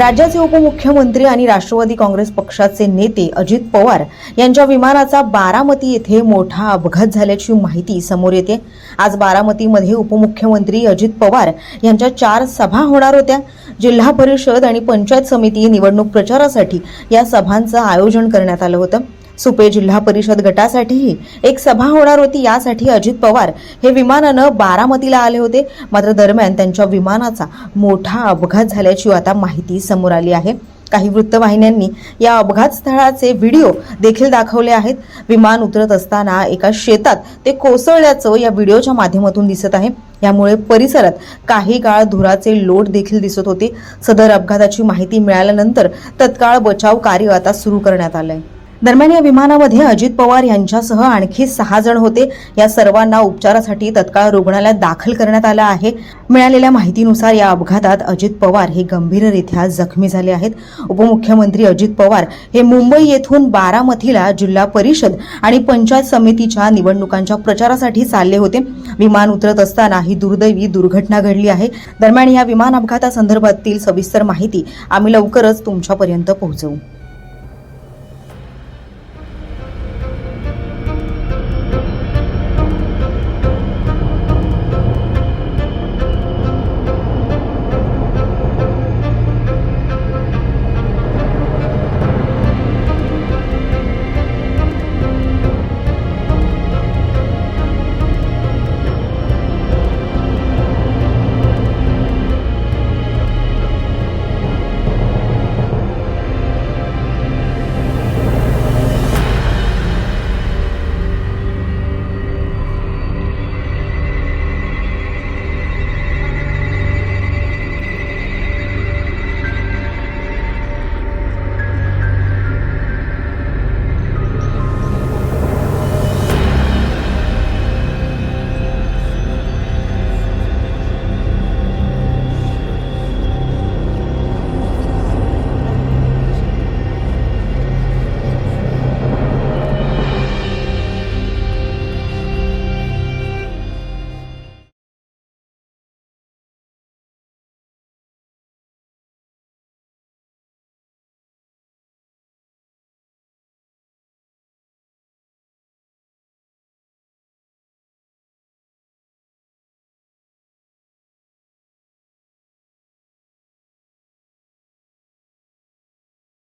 राज्याचे उपमुख्यमंत्री आणि राष्ट्रवादी काँग्रेस पक्षाचे नेते अजित पवार यांच्या विमानाचा बारामती येथे मोठा अपघात झाल्याची माहिती समोर येते। आज बारामतीमध्ये उपमुख्यमंत्री अजित पवार यांच्या 4 सभा होणार होत्या। जिल्हा परिषद आणि पंचायत समिती निवडणूक प्रचारासाठी या सभांचं आयोजन करण्यात आलं होतं। सुपे जिल्हा परिषद गटासाठीही एक सभा होणार होती। यासाठी अजित पवार हे विमानानं बारामतीला आले होते। मात्र दरम्यान त्यांच्या विमानाचा मोठा अपघात झाल्याची आता माहिती समोर आली आहे। काही वृत्तवाहिन्यांनी या अपघात स्थळाचे व्हिडिओ देखील दाखवले आहेत। विमान उतरत असताना एका शेतात ते कोसळल्याचं या व्हिडिओच्या माध्यमातून दिसत आहे। यामुळे परिसरात काही काळ धुराचे लोट देखील दिसत होते। सदर अपघाताची माहिती मिळाल्यानंतर तत्काळ बचाव कार्य आता सुरू करण्यात आलंय। दरम्यान या विमानामध्ये अजित पवार यांच्यासह आणखी 6 जण होते। या सर्वांना उपचारासाठी तत्काळ रुग्णालयात दाखल करण्यात आलं आहे। मिळालेल्या माहितीनुसार या अपघातात अजित पवार हे गंभीररित्या जखमी झाले आहेत। उपमुख्यमंत्री अजित पवार हे मुंबई येथून बारामतीला जिल्हा परिषद आणि पंचायत समितीच्या निवडणुकांच्या प्रचारासाठी चालले होते। विमान उतरत असताना ही दुर्दैवी दुर्घटना घडली आहे। दरम्यान या विमान अपघातासंदर्भातील सविस्तर माहिती आम्ही लवकरच तुमच्यापर्यंत पोहोचवू।